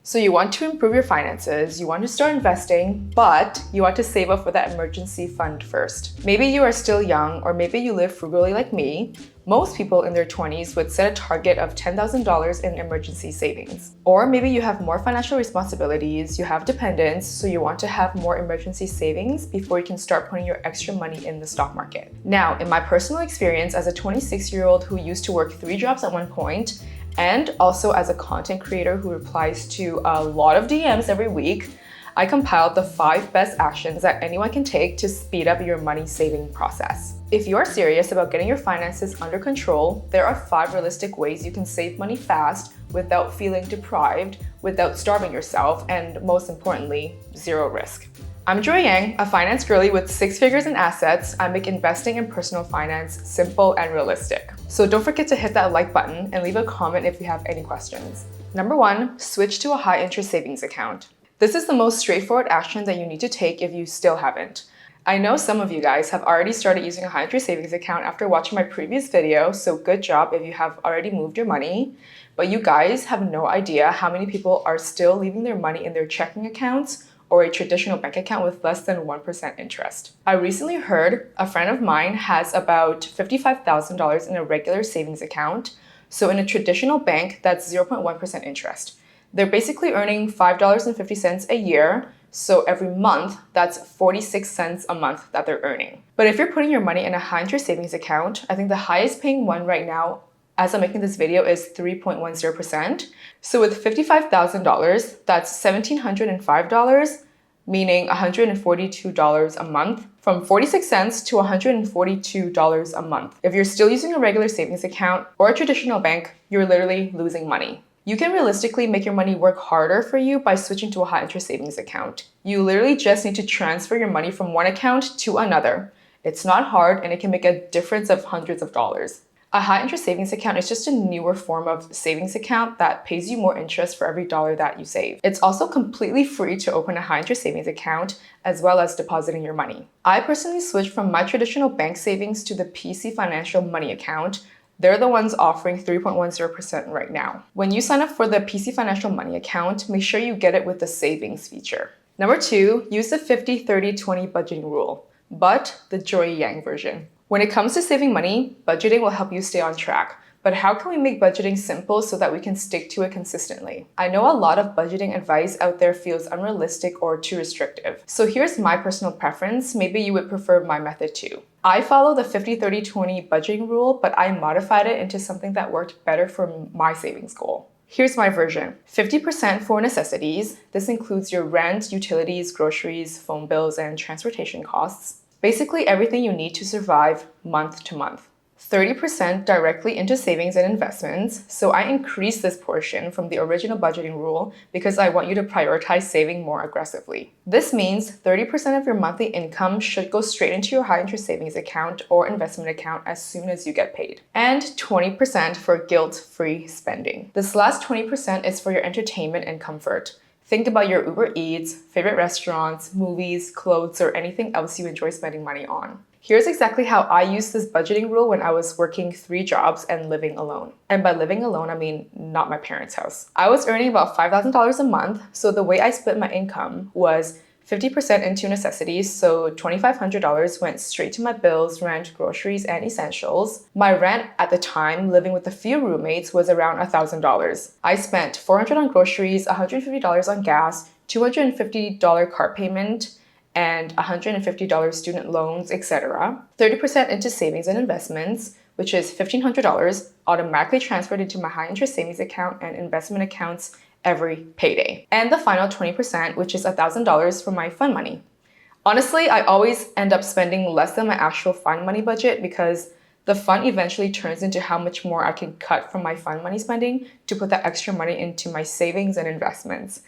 So you want to improve your finances, you want to start investing, but you want to save up for that emergency fund first. Maybe you are still young, or maybe you live frugally like me. Most people in their 20s would set a target of $10,000 in emergency savings. Or maybe you have more financial responsibilities, you have dependents, so you want to have more emergency savings before you can start putting your extra money in the stock market. Now, in my personal experience as a 26-year-old who used to work 3 jobs at one point, and also as a content creator who replies to a lot of DMs every week, I compiled the 5 best actions that anyone can take to speed up your money saving process. If you are serious about getting your finances under control, there are 5 realistic ways you can save money fast without feeling deprived, without starving yourself, and most importantly, 0 risk. I'm Joyee Yang, a finance girly with 6 figures in assets. I make investing and personal finance simple and realistic. So don't forget to hit that like button and leave a comment if you have any questions. Number 1, switch to a high interest savings account. This is the most straightforward action that you need to take if you still haven't. I know some of you guys have already started using a high interest savings account after watching my previous video, so good job if you have already moved your money. But you guys have no idea how many people are still leaving their money in their checking accounts or a traditional bank account with less than 1% interest. I recently heard a friend of mine has about $55,000 in a regular savings account. So in a traditional bank, that's 0.1% interest. They're basically earning $5.50 a year. So every month, that's 46 cents a month that they're earning. But if you're putting your money in a high interest savings account, I think the highest paying one right now as I'm making this video is 3.10%. So with $55,000, that's $1,705, meaning $142 a month, from 46 cents to $142 a month. If you're still using a regular savings account or a traditional bank, you're literally losing money. You can realistically make your money work harder for you by switching to a high interest savings account. You literally just need to transfer your money from one account to another. It's not hard and it can make a difference of hundreds of dollars. A high interest savings account is just a newer form of savings account that pays you more interest for every dollar that you save. It's also completely free to open a high interest savings account as well as depositing your money. I personally switched from my traditional bank savings to the PC Financial Money account. They're the ones offering 3.10% right now. When you sign up for the PC Financial Money account, make sure you get it with the savings feature. Number 2, use the 50-30-20 budgeting rule, but the Joyee Yang version. When it comes to saving money, budgeting will help you stay on track. But how can we make budgeting simple so that we can stick to it consistently? I know a lot of budgeting advice out there feels unrealistic or too restrictive. So here's my personal preference. Maybe you would prefer my method too. I follow the 50-30-20 budgeting rule, but I modified it into something that worked better for my savings goal. Here's my version. 50% for necessities. This includes your rent, utilities, groceries, phone bills, and transportation costs. Basically everything you need to survive month to month. 30% directly into savings and investments. So I increased this portion from the original budgeting rule because I want you to prioritize saving more aggressively. This means 30% of your monthly income should go straight into your high interest savings account or investment account as soon as you get paid. And 20% for guilt-free spending. This last 20% is for your entertainment and comfort. Think about your Uber Eats, favorite restaurants, movies, clothes, or anything else you enjoy spending money on. Here's exactly how I used this budgeting rule when I was working 3 jobs and living alone. And by living alone, I mean not my parents' house. I was earning about $5,000 a month, so the way I split my income was 50% into necessities, so $2,500 went straight to my bills, rent, groceries, and essentials. My rent at the time, living with a few roommates, was around $1,000. I spent $400 on groceries, $150 on gas, $250 car payment, and $150 student loans, etc. 30% into savings and investments, which is $1,500, automatically transferred into my high interest savings account and investment accounts every payday. And the final 20%, which is $1,000 for my fun money. Honestly, I always end up spending less than my actual fun money budget because the fun eventually turns into how much more I can cut from my fun money spending to put that extra money into my savings and investments.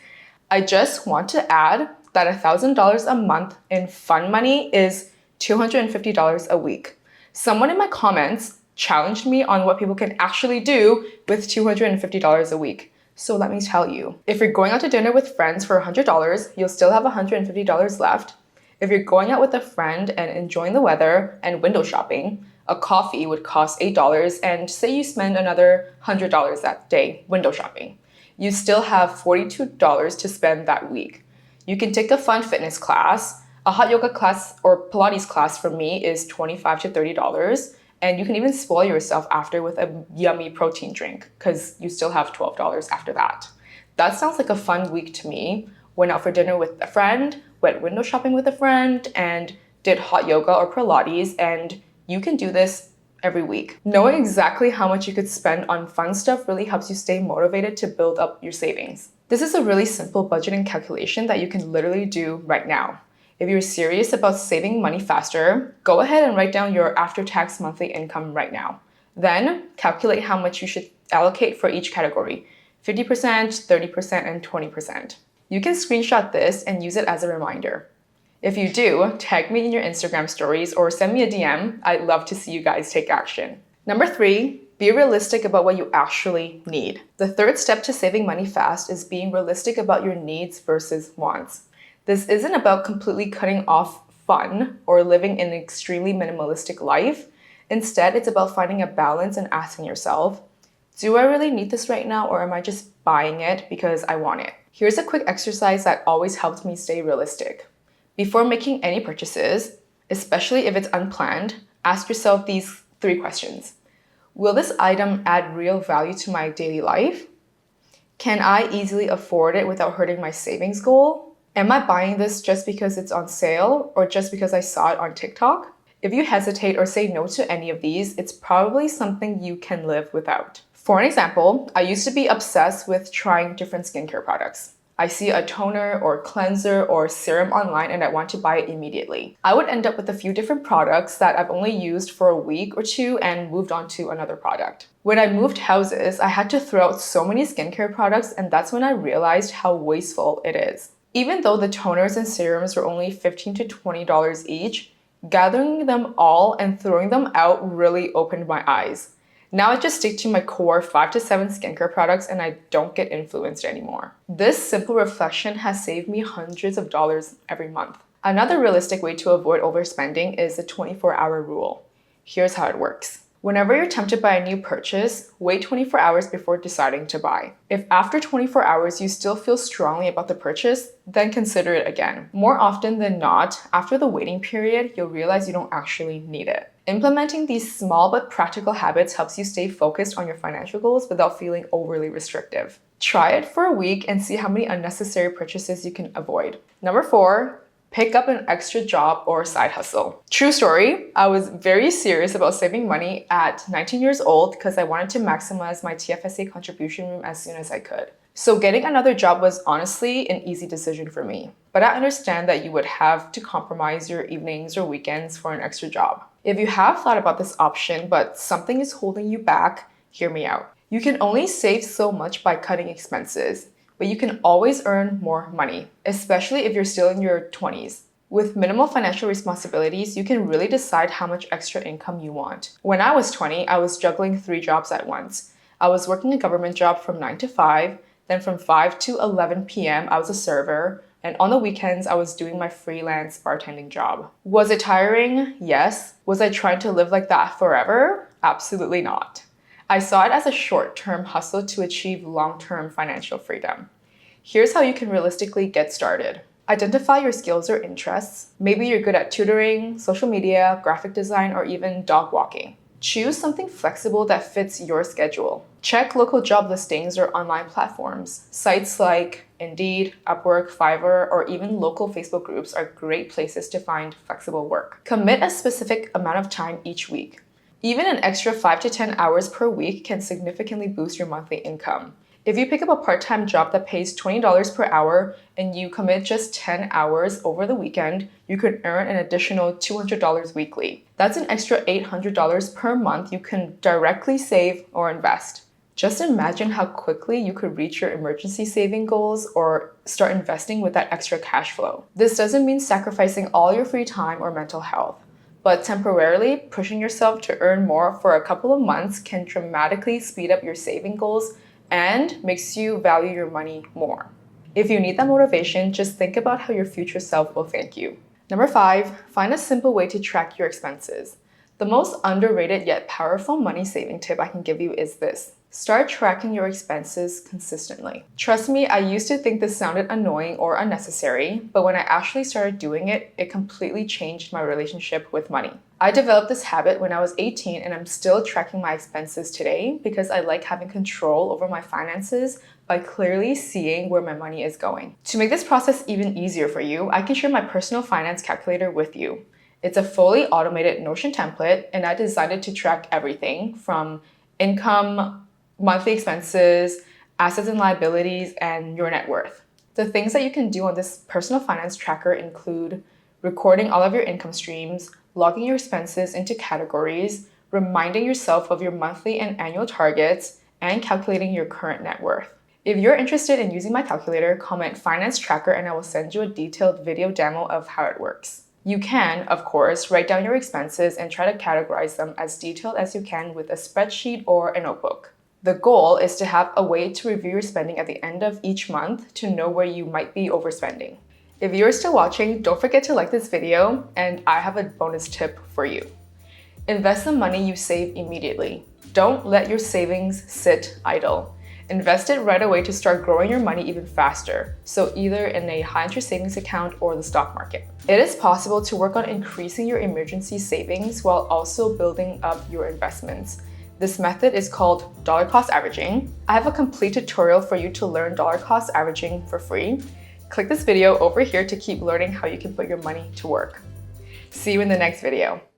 I just want to add that $1,000 a month in fun money is $250 a week. Someone in my comments challenged me on what people can actually do with $250 a week. So let me tell you, if you're going out to dinner with friends for $100, you'll still have $150 left. If you're going out with a friend and enjoying the weather and window shopping, a coffee would cost $8, and say you spend another $100 that day window shopping. you still have $42 to spend that week. You can take a fun fitness class. A hot yoga class or Pilates class for me is $25 to $30. And you can even spoil yourself after with a yummy protein drink because you still have $12 after that. That sounds like a fun week to me. Went out for dinner with a friend, went window shopping with a friend, and did hot yoga or Pilates, and you can do this every week. Knowing exactly how much you could spend on fun stuff really helps you stay motivated to build up your savings. This is a really simple budgeting calculation that you can literally do right now. If you're serious about saving money faster, go ahead and write down your after-tax monthly income right now. Then calculate how much you should allocate for each category, 50%, 30%, and 20%. You can screenshot this and use it as a reminder. If you do, tag me in your Instagram stories or send me a DM. I'd love to see you guys take action. Number 3, be realistic about what you actually need. The third step to saving money fast is being realistic about your needs versus wants. This isn't about completely cutting off fun or living an extremely minimalistic life. Instead, it's about finding a balance and asking yourself, do I really need this right now, or am I just buying it because I want it? Here's a quick exercise that always helped me stay realistic. Before making any purchases, especially if it's unplanned, ask yourself these 3 questions. Will this item add real value to my daily life? Can I easily afford it without hurting my savings goal? Am I buying this just because it's on sale or just because I saw it on TikTok? If you hesitate or say no to any of these, it's probably something you can live without. For an example, I used to be obsessed with trying different skincare products. I see a toner or cleanser or serum online and I want to buy it immediately. I would end up with a few different products that I've only used for a week or 2 and moved on to another product. When I moved houses, I had to throw out so many skincare products, and that's when I realized how wasteful it is. Even though the toners and serums were only $15 to $20 each, gathering them all and throwing them out really opened my eyes. Now I just stick to my core 5 to 7 skincare products and I don't get influenced anymore. This simple reflection has saved me hundreds of dollars every month. Another realistic way to avoid overspending is the 24-hour rule. Here's how it works. Whenever you're tempted by a new purchase, wait 24 hours before deciding to buy. If after 24 hours you still feel strongly about the purchase, then consider it again. More often than not, after the waiting period, you'll realize you don't actually need it. Implementing these small but practical habits helps you stay focused on your financial goals without feeling overly restrictive. Try it for a week and see how many unnecessary purchases you can avoid. Number 4, pick up an extra job or side hustle. True story, I was very serious about saving money at 19 years old because I wanted to maximize my TFSA contribution room as soon as I could. So getting another job was honestly an easy decision for me. But I understand that you would have to compromise your evenings or weekends for an extra job. If you have thought about this option but something is holding you back, hear me out. You can only save so much by cutting expenses, but you can always earn more money, especially if you're still in your 20s. With minimal financial responsibilities, you can really decide how much extra income you want. When I was 20, I was juggling 3 jobs at once. I was working a government job from 9 to 5, then from 5 to 11 p.m. I was a server, and on the weekends I was doing my freelance bartending job. Was it tiring? Yes. Was I trying to live like that forever? Absolutely not. I saw it as a short-term hustle to achieve long-term financial freedom. Here's how you can realistically get started. Identify your skills or interests. Maybe you're good at tutoring, social media, graphic design, or even dog walking. Choose something flexible that fits your schedule. Check local job listings or online platforms. Sites like Indeed, Upwork, Fiverr, or even local Facebook groups are great places to find flexible work. Commit a specific amount of time each week. Even an extra 5 to 10 hours per week can significantly boost your monthly income. If you pick up a part-time job that pays $20 per hour and you commit just 10 hours over the weekend, you could earn an additional $200 weekly. That's an extra $800 per month you can directly save or invest. Just imagine how quickly you could reach your emergency saving goals or start investing with that extra cash flow. This doesn't mean sacrificing all your free time or mental health, but temporarily pushing yourself to earn more for a couple of months can dramatically speed up your saving goals and makes you value your money more. If you need that motivation, just think about how your future self will thank you. Number 5, find a simple way to track your expenses. The most underrated yet powerful money saving tip I can give you is this. Start tracking your expenses consistently. Trust me, I used to think this sounded annoying or unnecessary, but when I actually started doing it, it completely changed my relationship with money. I developed this habit when I was 18 and I'm still tracking my expenses today because I like having control over my finances by clearly seeing where my money is going. To make this process even easier for you, I can share my personal finance calculator with you. It's a fully automated Notion template, and I designed it to track everything from income, monthly expenses, assets and liabilities, and your net worth. The things that you can do on this personal finance tracker include recording all of your income streams, logging your expenses into categories, reminding yourself of your monthly and annual targets, and calculating your current net worth. If you're interested in using my calculator, comment finance tracker and I will send you a detailed video demo of how it works. You can, of course, write down your expenses and try to categorize them as detailed as you can with a spreadsheet or a notebook. The goal is to have a way to review your spending at the end of each month to know where you might be overspending. If you're still watching, don't forget to like this video, and I have a bonus tip for you. Invest the money you save immediately. Don't let your savings sit idle. Invest it right away to start growing your money even faster, so either in a high-interest savings account or the stock market. It is possible to work on increasing your emergency savings while also building up your investments. This method is called dollar cost averaging. I have a complete tutorial for you to learn dollar cost averaging for free. Click this video over here to keep learning how you can put your money to work. See you in the next video.